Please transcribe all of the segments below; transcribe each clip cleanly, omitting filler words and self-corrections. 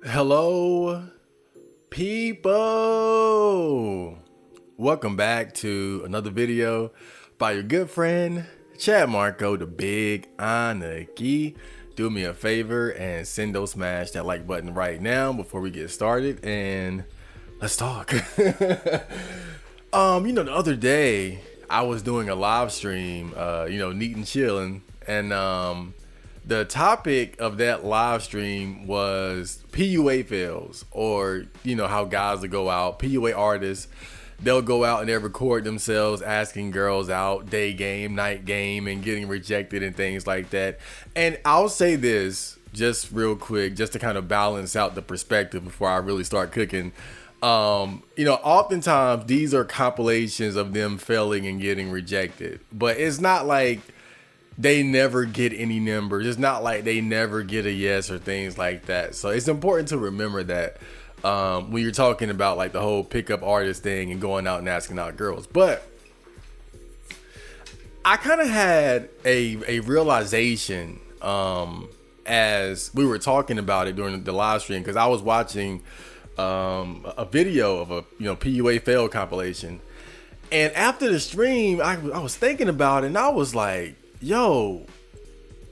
Hello, people. Welcome back to another video by your good friend, Chad Marco, the Big Anarchy. Do me a favor and smash that like button right now before we get started and let's talk. The other day I was doing a live stream, neat and chilling, and the topic of that live stream was PUA fails, or how guys will go out, PUA artists, they'll go out and they'll record themselves asking girls out, day game, night game, and getting rejected and things like that. And I'll say this just real quick, just to kind of balance out the perspective before I really start cooking. Oftentimes these are compilations of them failing and getting rejected, but it's not like they never get any numbers. It's not like they never get a yes or things like that. So it's important to remember that when you're talking about like the whole pickup artist thing and going out and asking out girls. But I kind of had a realization as we were talking about it during the live stream, because I was watching a video of a PUA fail compilation, and after the stream I was thinking about it, and I was like, yo,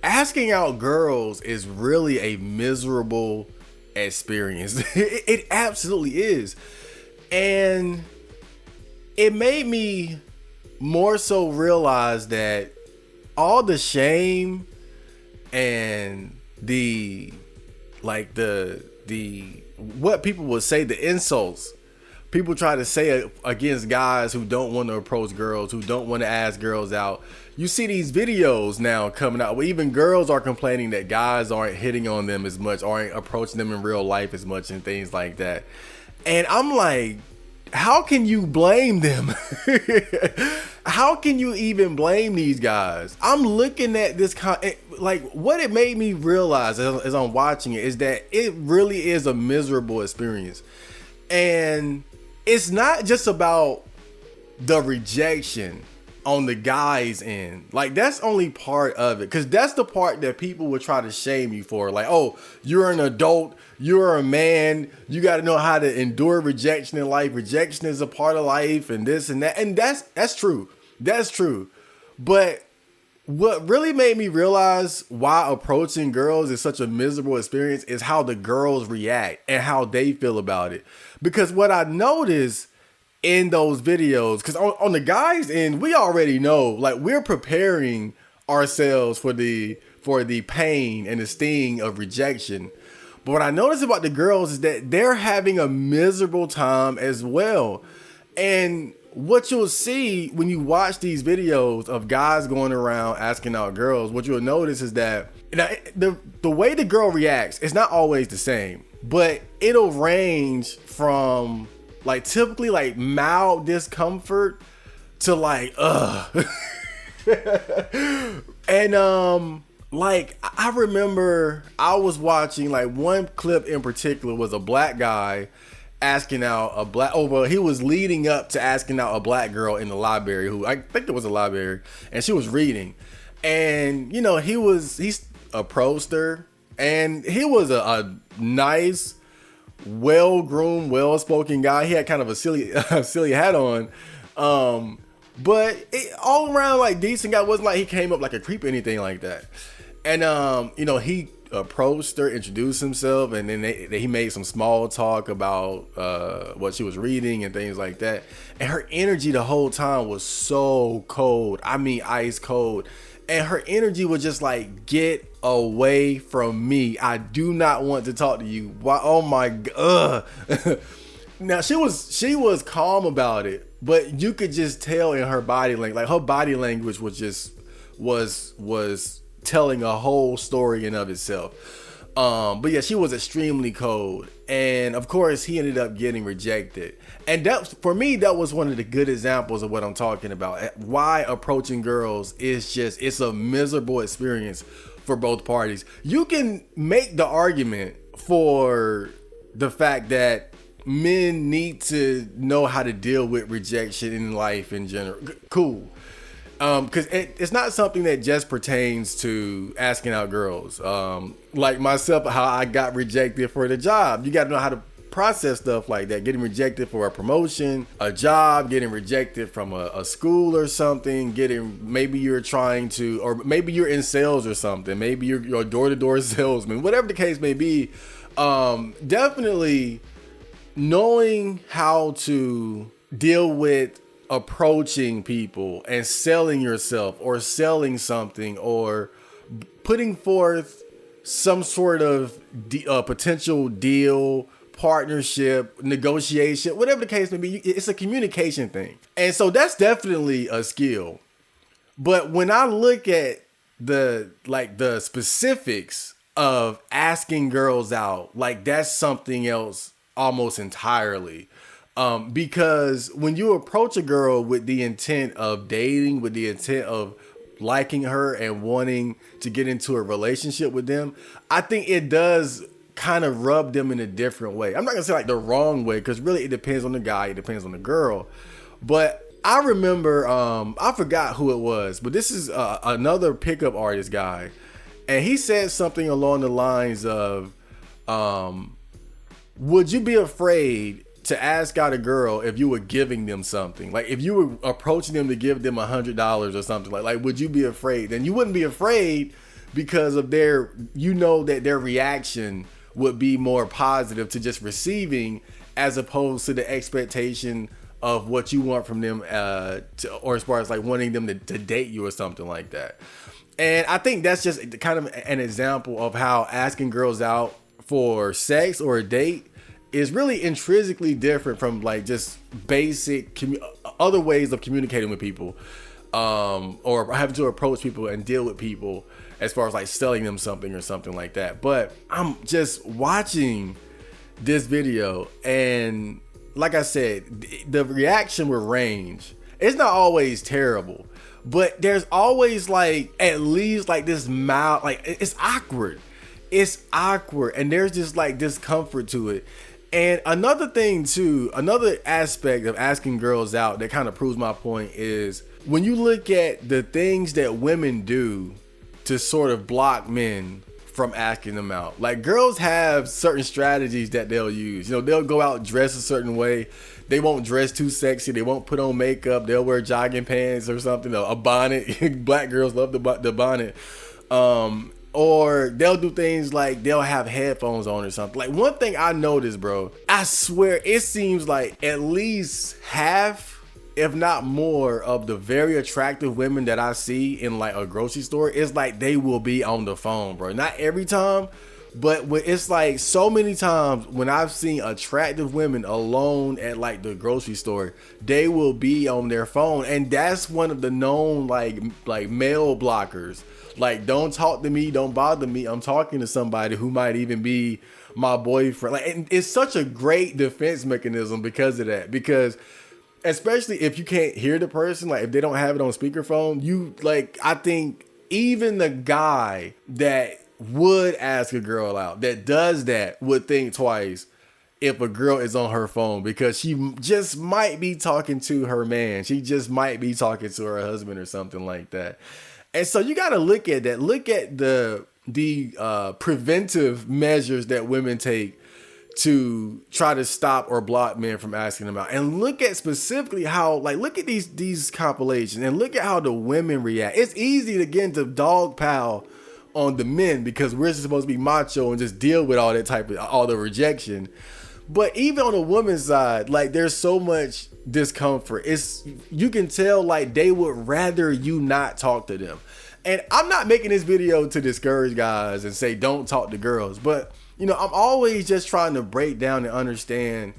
asking out girls is really a miserable experience. It absolutely is. And it made me more so realize that all the shame and the what people would say, the insults people try to say against guys who don't want to approach girls, who don't want to ask girls out. You see these videos now coming out where even girls are complaining that guys aren't hitting on them as much, aren't approaching them in real life as much, and things like that. And I'm like, how can you blame them? How can you even blame these guys? I'm looking at this, like, what it made me realize as I'm watching it is that it really is a miserable experience. And it's not just about the rejection on the guy's end. Like, that's only part of it, because that's the part that people would try to shame you for. Like, oh, you're an adult, you're a man, you got to know how to endure rejection in life. Rejection is a part of life, and this and that. And that's true. That's true. But what really made me realize why approaching girls is such a miserable experience is how the girls react and how they feel about it. Because what I noticed in those videos, because on the guys' end, we already know, like, we're preparing ourselves for the pain and the sting of rejection. But what I noticed about the girls is that they're having a miserable time as well. And what you'll see when you watch these videos of guys going around asking out girls, what you'll notice is that the way the girl reacts is not always the same, but it'll range from like typically like mild discomfort to like and like I remember I was watching, like, one clip in particular was a black guy asking out a black, he was leading up to asking out a black girl in the library, who I think it was a library, and she was reading, and he's approached her, and he was a nice, well-groomed, well-spoken guy. He had kind of a silly hat on, but all around, like, decent guy. Wasn't like he came up like a creep or anything like that. And he approached her, introduced himself, and then he made some small talk about what she was reading and things like that. And her energy the whole time was so cold. I mean, ice cold. And her energy was just like, get away from me. I do not want to talk to you. Why? Oh my God. Now she was calm about it, but you could just tell in her body language, like her body language was telling a whole story in of itself. But yeah, she was extremely cold, and of course he ended up getting rejected. And that, for me, that was one of the good examples of what I'm talking about. Why approaching girls is it's a miserable experience for both parties. You can make the argument for the fact that men need to know how to deal with rejection in life in general. Cool. Because it's not something that just pertains to asking out girls. Like myself, how I got rejected for the job. You got to know how to process stuff like that. Getting rejected for a promotion, a job, getting rejected from a school or something, maybe you're trying to, or maybe you're in sales or something. Maybe you're a door-to-door salesman, whatever the case may be. Definitely knowing how to deal with approaching people and selling yourself or selling something or putting forth some sort of potential deal, partnership, negotiation, whatever the case may be. It's a communication thing. And so that's definitely a skill. But when I look at the specifics of asking girls out, like that's something else almost entirely. Because when you approach a girl with the intent of dating, with the intent of liking her and wanting to get into a relationship with them, I think it does kind of rub them in a different way. I'm not gonna say like the wrong way, because really it depends on the guy, it depends on the girl. But I remember, I forgot who it was, but this is another pickup artist guy, and he said something along the lines of, would you be afraid to ask out a girl if you were giving them something? Like if you were approaching them to give them $100 or something, like would you be afraid? Then you wouldn't be afraid because of that their reaction would be more positive to just receiving, as opposed to the expectation of what you want from them, or as far as like wanting them to date you or something like that. And I think that's just kind of an example of how asking girls out for sex or a date is really intrinsically different from like just basic other ways of communicating with people, or having to approach people and deal with people as far as like selling them something or something like that. But I'm just watching this video, and like I said, the reaction with range, it's not always terrible, but there's always like at least like this mild, like it's awkward, and there's just like discomfort to it. And another thing too, another aspect of asking girls out that kind of proves my point is when you look at the things that women do to sort of block men from asking them out. Like girls have certain strategies that they'll use. You know, they'll go out dressed a certain way. They won't dress too sexy. They won't put on makeup. They'll wear jogging pants or something, a bonnet. Black girls love the bonnet. Or they'll do things like they'll have headphones on or something. Like one thing I noticed, bro, I swear it seems like at least half, if not more, of the very attractive women that I see in like a grocery store, it's like they will be on the phone, bro. Not every time, but it's like so many times when I've seen attractive women alone at like the grocery store, they will be on their phone. And that's one of the known like male blockers. Like, don't talk to me, don't bother me, I'm talking to somebody who might even be my boyfriend. Like, and it's such a great defense mechanism because of that. Because especially if you can't hear the person, like if they don't have it on speakerphone, you like, I think even the guy that would ask a girl out, that does that, would think twice if a girl is on her phone, because she just might be talking to her man. She just might be talking to her husband or something like that. And so you got to look at that. Look at the preventive measures that women take to try to stop or block men from asking them out. And look at specifically how, like, look at these compilations and look at how the women react. It's easy to get into dog pile on the men because we're supposed to be macho and just deal with all that all the rejection. But even on the woman's side, like, there's so much discomfort. You can tell like they would rather you not talk to them. And I'm not making this video to discourage guys and say don't talk to girls, but you know, I'm always just trying to break down and understand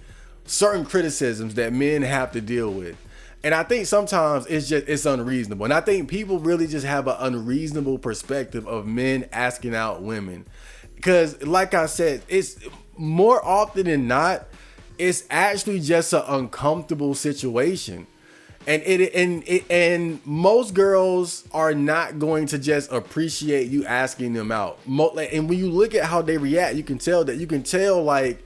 certain criticisms that men have to deal with. And I think sometimes it's unreasonable. And I think people really just have an unreasonable perspective of men asking out women. Because like I said, it's more often than not, it's actually just an uncomfortable situation. And most girls are not going to just appreciate you asking them out. And when you look at how they react, you can tell like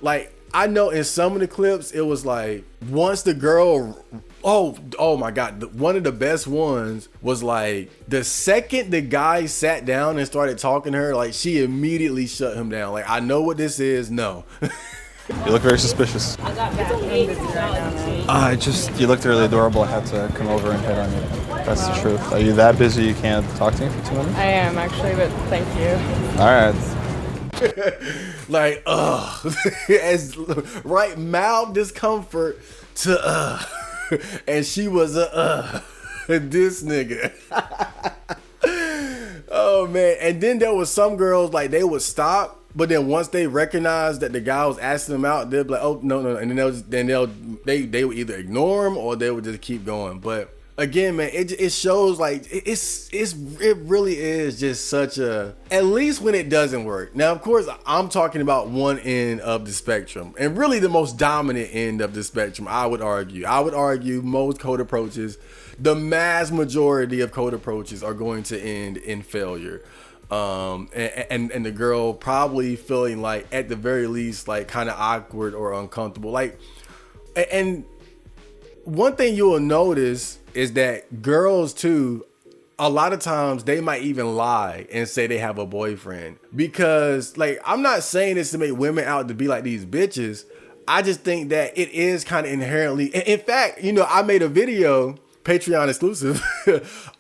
Like, I know in some of the clips, it was like, once the girl, oh my God. One of the best ones was like, the second the guy sat down and started talking to her, like, she immediately shut him down. Like, I know what this is. No. You look very suspicious. I got back. I'm busy right now. You looked really adorable. I had to come over and hit on you. That's the truth. Are you that busy you can't talk to me for 2 minutes? I am actually, but thank you. All right. Like, as right, mild discomfort to and she was this nigga. Oh man. And then there was some girls, like, they would stop, but then once they recognized that the guy was asking them out, they'd be like, oh no, and then they would either ignore him or they would just keep going. But again, man, it shows like it really is just such a, at least when it doesn't work. Now, of course, I'm talking about one end of the spectrum, and really the most dominant end of the spectrum. I would argue most code approaches, the mass majority of code approaches, are going to end in failure. And the girl probably feeling like, at the very least, like kind of awkward or uncomfortable. Like, and one thing you'll notice is that girls too, a lot of times they might even lie and say they have a boyfriend, because, like, I'm not saying this to make women out to be like these bitches. I just think that it is kind of inherently, in fact, you know, I made a video, Patreon exclusive,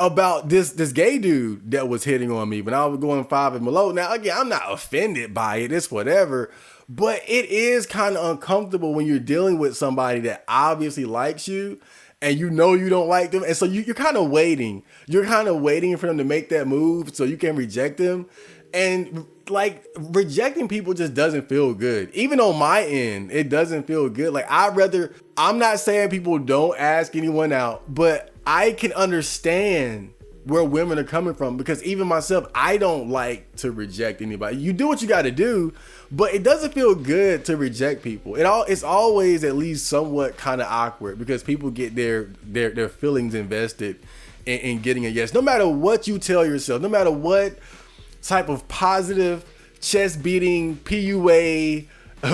about this gay dude that was hitting on me when I was going 5 and below. Now, again, I'm not offended by it. It's whatever. But it is kind of uncomfortable when you're dealing with somebody that obviously likes you and you know you don't like them. And so you're kind of waiting. You're kind of waiting for them to make that move so you can reject them. And like, rejecting people just doesn't feel good. Even on my end, it doesn't feel good. Like, I'm not saying people don't ask anyone out, but I can understand where women are coming from, because even myself, I don't like to reject anybody. You do what you got to do, but it doesn't feel good to reject people. It's always at least somewhat kind of awkward, because people get their feelings invested in getting a yes. No matter what you tell yourself, no matter what type of positive chest beating PUA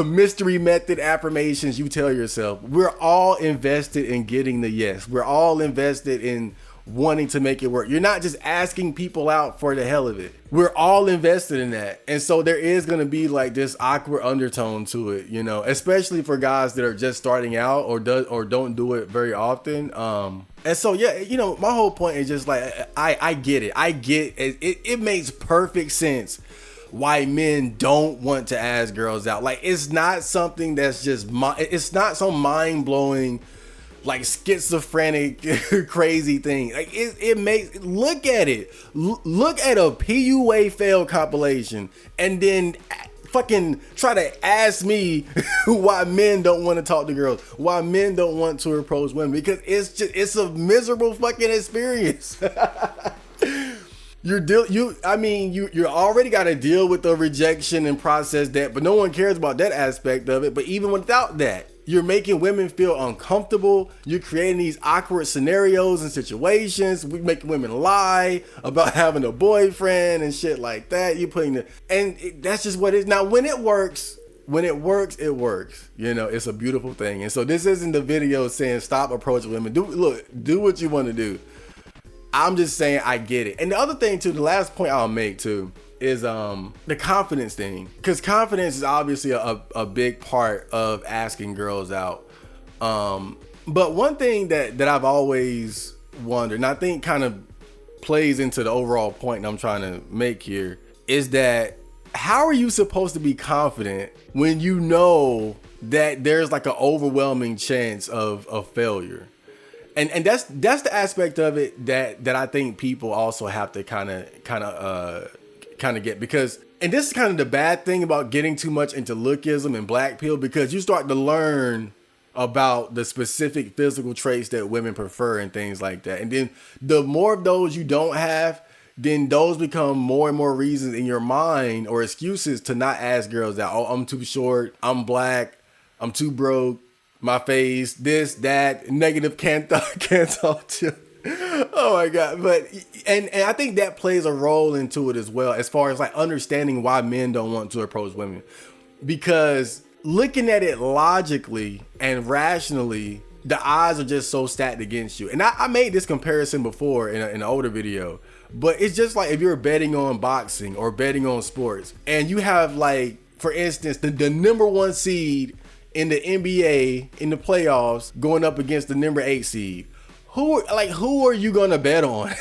mystery method affirmations you tell yourself, we're all invested in getting the yes. We're all invested in wanting to make it work. You're not just asking people out for the hell of it. We're all invested in that. And so there is going to be like this awkward undertone to it, you know, especially for guys that are just starting out or don't do it very often. And so, yeah, you know, my whole point is just like, I get it. It makes perfect sense why men don't want to ask girls out. Like, it's not something that's just, it's not some mind-blowing, like, schizophrenic crazy thing. Like, it makes, look at it. Look at a PUA fail compilation and then fucking try to ask me why men don't want to talk to girls, why men don't want to approach women, because it's a miserable fucking experience. You already got to deal with the rejection and process that, but no one cares about that aspect of it. But even without that, you're making women feel uncomfortable. You're creating these awkward scenarios and situations. We're making women lie about having a boyfriend and shit like that. You're putting that's just what it is. Now, when it works, it works. You know, it's a beautiful thing. And so this isn't the video saying stop approaching women. Do what you want to do. I'm just saying I get it. And the other thing too, the last point I'll make too, is the confidence thing, because confidence is obviously a big part of asking girls out. But one thing that I've always wondered, and I think kind of plays into the overall point that I'm trying to make here, is that how are you supposed to be confident when you know that there's like an overwhelming chance of failure? And that's the aspect of it that I think people also have to kind of get, because, and this is kind of the bad thing about getting too much into lookism and black pill, because you start to learn about the specific physical traits that women prefer and things like that. And then the more of those you don't have, then those become more and more reasons in your mind or excuses to not ask girls out. Oh, I'm too short, I'm black, I'm too broke, my face, this, that, negative, can't talk to. Oh my God. But, and I think that plays a role into it as well, as far as like understanding why men don't want to approach women. Because looking at it logically and rationally, the odds are just so stacked against you. And I made this comparison before in an older video, but it's just like if you're betting on boxing or betting on sports, and you have, like, for instance, the number 1 seed in the NBA in the playoffs going up against the number 8 seed. Who are you gonna bet on?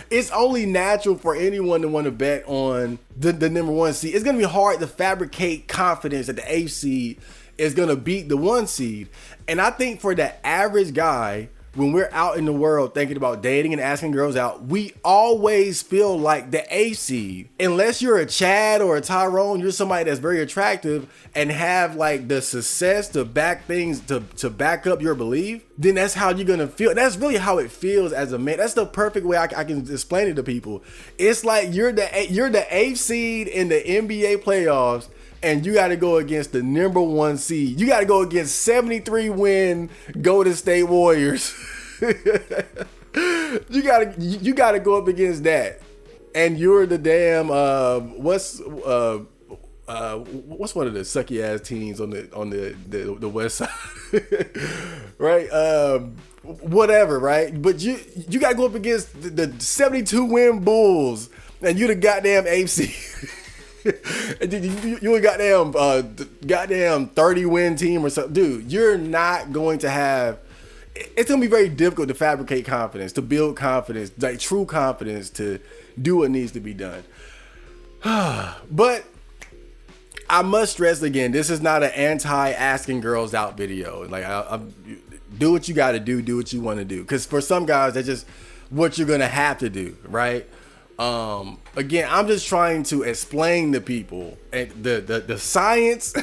It's only natural for anyone to want to bet on the number 1 seed. It's gonna be hard to fabricate confidence that the 8th seed is gonna beat the 1 seed. And I think for the average guy, when we're out in the world thinking about dating and asking girls out, we always feel like the A seed. Unless you're a Chad or a Tyrone, you're somebody that's very attractive and have, like, the success to back things, to back up your belief, then that's how you're gonna feel. That's really how it feels as a man. That's the perfect way I can explain it to people. It's like you're the 8th seed in the NBA playoffs, and you got to go against the number 1 seed. You got to go against 73 win Golden State Warriors. You got to go up against that, and you're the damn what's one of the sucky ass teams on the West Side, right? Whatever, right? But you got to go up against the 72 win Bulls, and you the goddamn AFC. You a goddamn 30 win team or something, dude. You're not going to have. It's gonna be very difficult to fabricate confidence, to build confidence, like true confidence, to do what needs to be done. But I must stress again, this is not an anti-asking girls out video. Like, I do what you got to do what you want to do. Because for some guys, that's just what you're gonna have to do, right? Again, I'm just trying to explain to people the science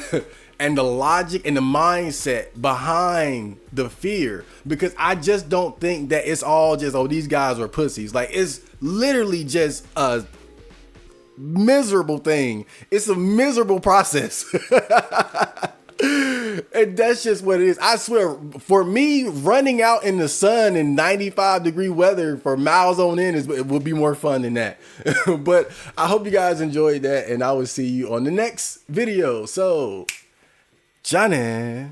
and the logic and the mindset behind the fear, because I just don't think that it's all just, oh, these guys are pussies. Like, it's literally just a miserable thing. It's a miserable process. And that's just what it is. I swear, for me, running out in the sun in 95-degree weather for miles on end it would be more fun than that. But I hope you guys enjoyed that, and I will see you on the next video. So, Johnny.